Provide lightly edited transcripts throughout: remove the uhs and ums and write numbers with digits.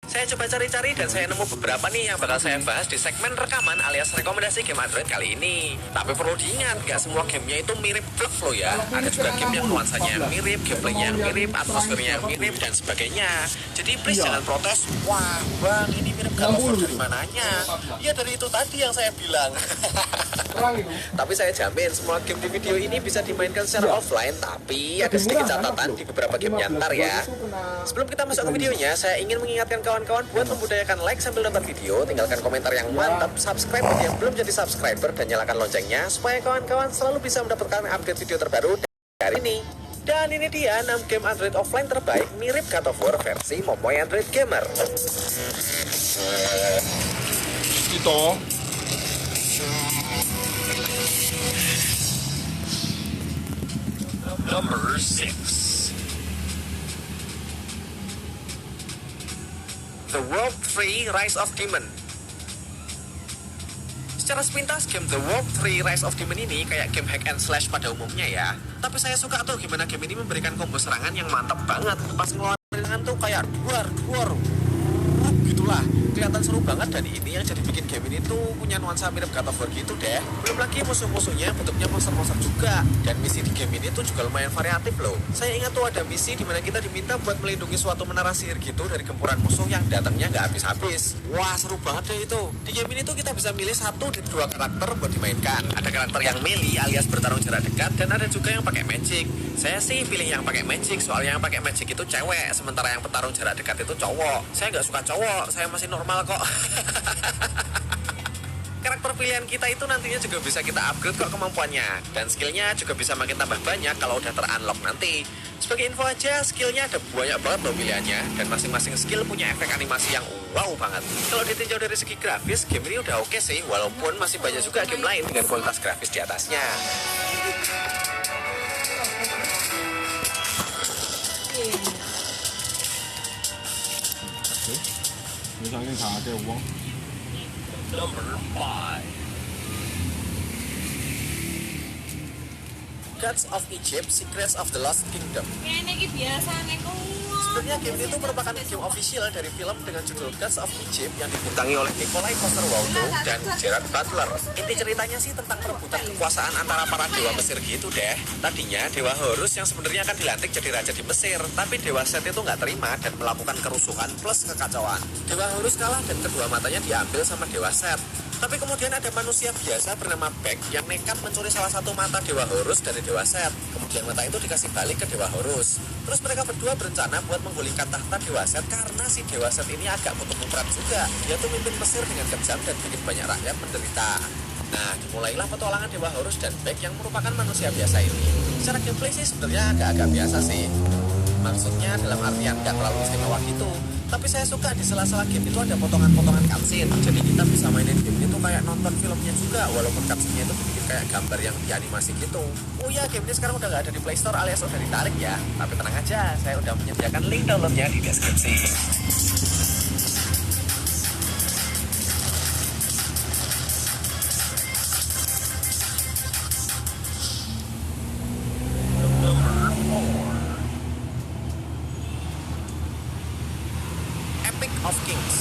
Saya coba cari-cari dan saya nemu beberapa nih yang bakal saya bahas di segmen rekaman alias rekomendasi game Android kali ini. Tapi perlu diingat, gak semua gamenya itu mirip plek loh ya. Ada juga game yang nuansanya mirip, gameplaynya yang mirip, atmosfernya yang mirip, dan sebagainya. Jadi please jangan protes, wah bang ini mirip God of War dari mananya. Ya dari itu tadi yang saya bilang. Tapi saya jamin semua game di video ini bisa dimainkan secara offline, tapi ada sedikit catatan di beberapa game nyantar ya. Sebelum kita masuk ke videonya, saya ingin mengingatkan kawan-kawan buat membudayakan like sambil nonton video, tinggalkan komentar yang mantap, subscribe bagi yang belum jadi subscriber, dan nyalakan loncengnya supaya kawan-kawan selalu bisa mendapatkan update video terbaru dari ini. Dan ini dia 6 game Android offline terbaik mirip God of War versi Momoy Android Gamer. Gitu. Number 6. The World 3 Rise of Demon. Secara sepintas, game The World 3 Rise of Demon ini kayak game hack and slash pada umumnya ya. Tapi saya suka tuh gimana game ini memberikan combo serangan yang mantap banget. Pas ngeluarin serangan tuh kayak duar. Gitulah, kelihatan seru banget, dan ini yang jadi bikin game ini tuh punya nuansa mirip God of War gitu deh. Belum lagi musuh-musuhnya bentuknya monster-monster juga, dan misi di game ini tuh juga lumayan variatif loh. Saya ingat tuh ada misi dimana kita diminta buat melindungi suatu menara sihir gitu dari gempuran musuh yang datangnya nggak habis-habis. Wah seru banget deh itu. Di game ini tuh kita bisa milih 1 dari 2 karakter buat dimainkan. Ada karakter yang melee alias bertarung jarak dekat, dan ada juga yang pakai magic. Saya sih pilih yang pakai magic, soalnya yang pakai magic itu cewek, sementara yang petarung jarak dekat itu cowok. Saya nggak suka cowok, saya masih normal kok. Karakter pilihan kita itu nantinya juga bisa kita upgrade kok kemampuannya, dan skillnya juga bisa makin tambah banyak kalau udah ter-unlock nanti. Sebagai info aja, skillnya ada banyak banget loh pilihannya, dan masing-masing skill punya efek animasi yang wow banget. Kalau ditinjau dari segi grafis, game ini udah oke sih, walaupun masih banyak juga game lain dengan kualitas grafis di atasnya. Number 5. Gods of Egypt, Secrets of the Lost Kingdom. Sebenarnya game itu merupakan game official dari film dengan judul Gods of Egypt yang dibintangi oleh Nikolai Coster-Waldau dan Gerard Butler. Inti ceritanya sih tentang perebutan kekuasaan antara para dewa Mesir gitu deh. Tadinya Dewa Horus yang sebenarnya akan dilantik jadi raja di Mesir, tapi Dewa Set itu nggak terima dan melakukan kerusuhan plus kekacauan. Dewa Horus kalah dan kedua matanya diambil sama Dewa Set. Tapi kemudian ada manusia biasa bernama Beck yang nekat mencuri salah satu mata Dewa Horus dari Dewa Set. Kemudian mata itu dikasih balik ke Dewa Horus. Terus mereka berdua berencana buat menggulingkan tahta Dewa Set karena si Dewa Set ini agak kutub-kutub juga. Dia tuh mimpin Mesir dengan kejam dan bikin banyak rakyat menderita. Nah, dimulailah petualangan Dewa Horus dan Beck yang merupakan manusia biasa ini. Secara gameplay sih sebenarnya agak-agak biasa sih. Maksudnya dalam artian gak terlalu istimewa gitu. Tapi saya suka di sela-sela game itu ada potongan-potongan cutscene. Jadi kita bisa mainin game itu kayak nonton filmnya juga, walaupun cutscene-nya itu dibikin kayak gambar yang dianimasi gitu. Oh ya, game ini sekarang udah gak ada di Play Store alias udah ditarik ya. Tapi tenang aja, saya udah menyediakan link downloadnya di deskripsi. Epic of Kings.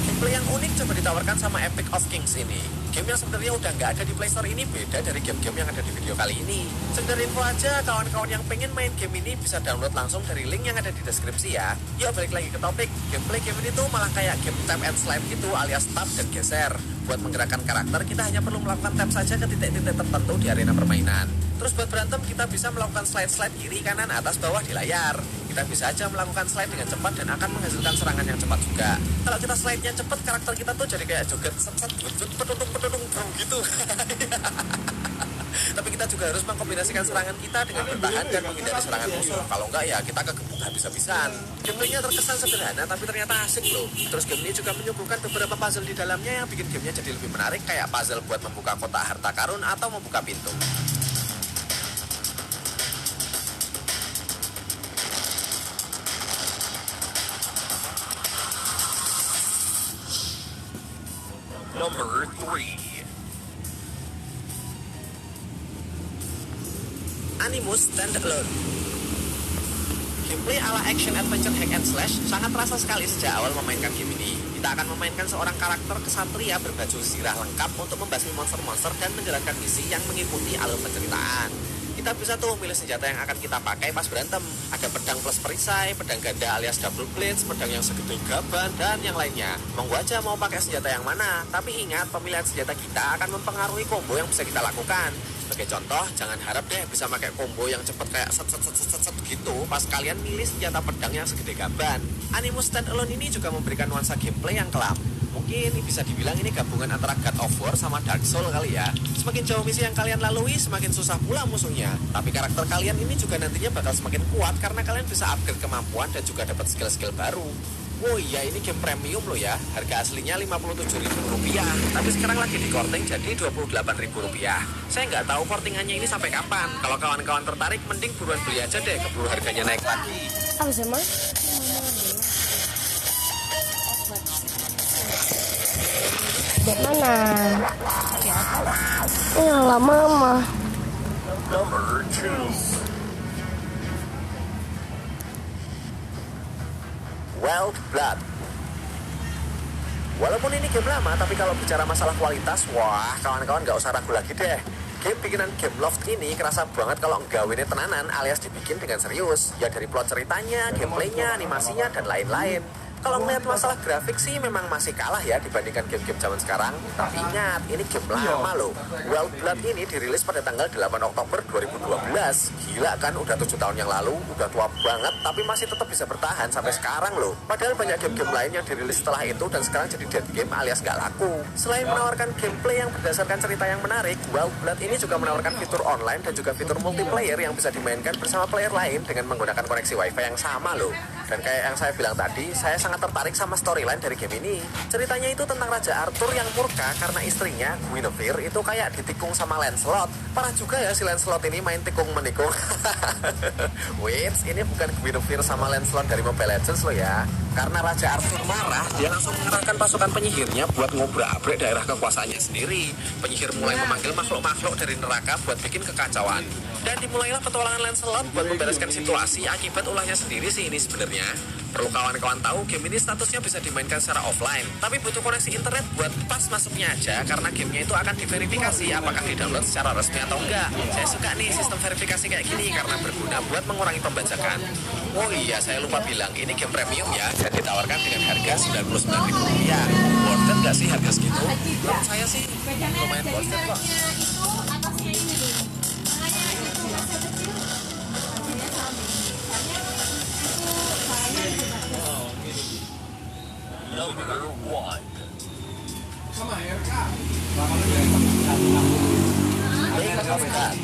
Gameplay yang unik coba ditawarkan sama Epic of Kings ini. Game yang sebenarnya udah nggak ada di Play Store ini beda dari game-game yang ada di video kali ini. Sekedar info aja, kawan-kawan yang pengen main game ini bisa download langsung dari link yang ada di deskripsi ya. Yuk balik lagi ke topik. Gameplay game ini tuh malah kayak game tap and slide gitu alias tap dan geser. Buat menggerakkan karakter kita hanya perlu melakukan tap saja ke titik-titik tertentu di arena permainan. Terus buat berantem kita bisa melakukan slide-slide kiri, kanan, atas, bawah di layar. Kita bisa aja melakukan slide dengan cepat dan akan menghasilkan serangan yang cepat juga. Kalau kita slide-nya cepat, karakter kita tuh jadi kayak joget set-set pedung gitu. Tapi kita juga harus mengkombinasikan serangan kita dengan bertahan dan menghindari serangan musuh. Kalau enggak ya kita kegebuk habis-habisan. Gameplaynya terkesan sederhana tapi ternyata asik loh. Terus game ini juga menyuguhkan beberapa puzzle di dalamnya yang bikin gamenya jadi lebih menarik, kayak puzzle buat membuka kotak harta karun atau membuka pintu. Number 3. Animus Stand Alone. Game gameplay ala action adventure hack and slash sangat terasa sekali sejak awal memainkan game ini. Kita akan memainkan seorang karakter kesatria berbaju zirah lengkap untuk membasmi monster-monster dan menjalankan misi yang mengikuti alur penceritaan. Kita bisa tuh milih senjata yang akan kita pakai pas berantem. Ada pedang plus perisai, pedang ganda alias double blades, pedang yang segede gaban, dan yang lainnya. Monggo aja mau pakai senjata yang mana. Tapi ingat, pemilihan senjata kita akan mempengaruhi combo yang bisa kita lakukan. Sebagai contoh, jangan harap deh bisa pakai combo yang cepet kayak set gitu pas kalian milih senjata pedang yang segede gaban. Animus Standalone ini juga memberikan nuansa gameplay yang kelam. Mungkin bisa dibilang ini gabungan antara God of War sama Dark Souls kali ya. Semakin jauh misi yang kalian lalui, semakin susah pula musuhnya. Tapi karakter kalian ini juga nantinya bakal semakin kuat karena kalian bisa upgrade kemampuan dan juga dapat skill-skill baru. Oh iya, ini game premium loh ya. Harga aslinya Rp57.000, tapi sekarang lagi di korting jadi Rp28.000. Saya nggak tahu kortingannya ini sampai kapan. Kalau kawan-kawan tertarik, mending buruan beli aja deh, keburu harganya naik lagi. Apa sih, Mas? Mana? Ya lah, Mama. Number 2. Wild Blood. Walaupun ini game lama, tapi kalau bicara masalah kualitas, wah kawan-kawan nggak usah ragu lagi deh. Game bikinan Gameloft ini kerasa banget kalau nggawinnya tenanan alias dibikin dengan serius. Ya dari plot ceritanya, gameplaynya, animasinya, dan lain-lain. Kalau melihat masalah grafik sih memang masih kalah ya dibandingkan game-game zaman sekarang. Tapi ingat, ini game lama loh. Wild Blood ini dirilis pada tanggal 8 Oktober 2012. Gila kan, udah 7 tahun yang lalu, udah tua banget, tapi masih tetap bisa bertahan sampai sekarang loh. Padahal banyak game-game lain yang dirilis setelah itu dan sekarang jadi dead game alias gak laku. Selain menawarkan gameplay yang berdasarkan cerita yang menarik, Wild Blood ini juga menawarkan fitur online dan juga fitur multiplayer yang bisa dimainkan bersama player lain dengan menggunakan koneksi wifi yang sama loh. Dan kayak yang saya bilang tadi, saya sangat tertarik sama storyline dari game ini. Ceritanya itu tentang Raja Arthur yang murka karena istrinya, Guinevere, itu kayak ditikung sama Lancelot. Parah juga ya si Lancelot ini main tikung-menikung. Wait, ini bukan Guinevere sama Lancelot dari Mobile Legends loh ya. Karena Raja Arthur marah, dia langsung mengerahkan pasukan penyihirnya buat ngobrak-abrik daerah kekuasaannya sendiri. Penyihir mulai memanggil makhluk-makhluk dari neraka buat bikin kekacauan. Dan dimulailah petualangan Lancelot buat membereskan situasi akibat ulahnya sendiri sih ini sebenarnya. Perlu kawan-kawan tahu, game ini statusnya bisa dimainkan secara offline, tapi butuh koneksi internet buat pas masuknya aja, karena gamenya itu akan diverifikasi apakah di-download secara resmi atau enggak. Saya suka nih sistem verifikasi kayak gini karena berguna buat mengurangi pembajakan. Oh iya, saya lupa bilang, ini game premium ya, dan ditawarkan dengan harga Rp99.000. Worth it nggak sih harga segitu? Menurut saya sih lumayan worth it kok. Number 1. Blade of God.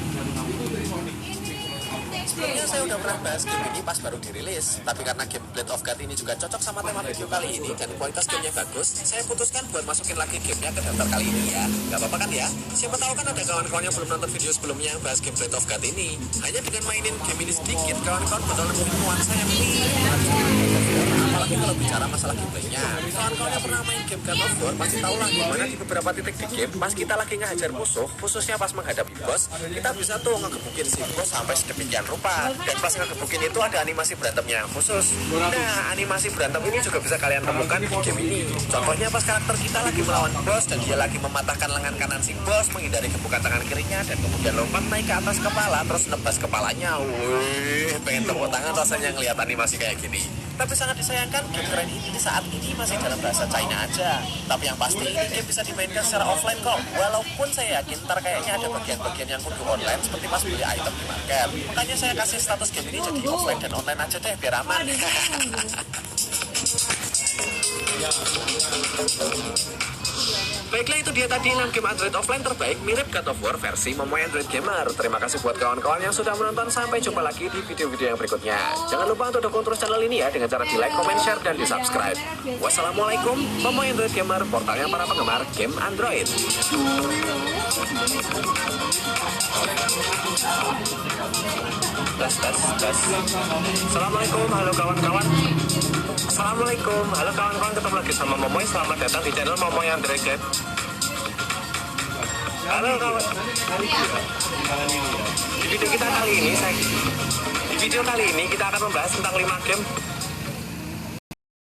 Sebelumnya saya udah pernah bahas game ini pas baru dirilis, tapi karena game Blade of God ini juga cocok sama tema video kali ini dan kualitas gamenya bagus, saya putuskan buat masukin lagi gamenya ke daftar kali ini ya. Gak apa-apa kan ya? Siapa tahu kan ada kawan-kawan yang belum nonton video sebelumnya yang bahas game Blade of God ini. Hanya dengan mainin game ini sedikit, kawan-kawan bakal nemuin nuansa yang apalagi kalau bicara masalah gameplaynya. Kawan-kawan yang pernah main game God of War pasti tahu lah gimana di beberapa titik di game pas kita lagi ngehajar musuh, khususnya pas menghadapi boss, kita bisa tuh ngegebukin si bos sampai sedemikian rupa. Dan pas ngegebukin itu ada animasi berantemnya khusus. Nah, animasi berantem ini juga bisa kalian temukan di game ini. Contohnya pas karakter kita lagi melawan bos dan dia lagi mematahkan lengan kanan si bos, menghindari gebukan tangan kirinya, dan kemudian lompat naik ke atas kepala terus nebas kepalanya. Wih, pengen tepuk tangan rasanya ngeliat animasi kayak gini. Tapi sangat disayangkan game keren ini saat ini masih dalam bahasa China aja. Tapi yang pasti ini game bisa dimainkan secara offline kok. Walaupun saya yakin ntar kayaknya ada bagian-bagian yang kudu online seperti pas beli item di market. Makanya saya kasih status game ini jadi offline dan online aja deh biar aman. Baiklah, itu dia tadi 6 game Android offline terbaik mirip God of War versi Momoy Android Gamer. Terima kasih buat kawan-kawan yang sudah menonton. Sampai jumpa lagi di video-video yang berikutnya. Jangan lupa untuk dukung terus channel ini ya dengan cara di like, comment, share, dan di subscribe. Wassalamualaikum. Momoy Android Gamer, portalnya para penggemar game Android. Tes. Assalamualaikum, halo kawan-kawan. Assalamualaikum, halo kawan-kawan, ketemu lagi sama Momoy. Selamat datang di channel Momoy Android Gamer. Halo kawan. Di video kita kali ini Di video kali ini kita akan membahas tentang 5 game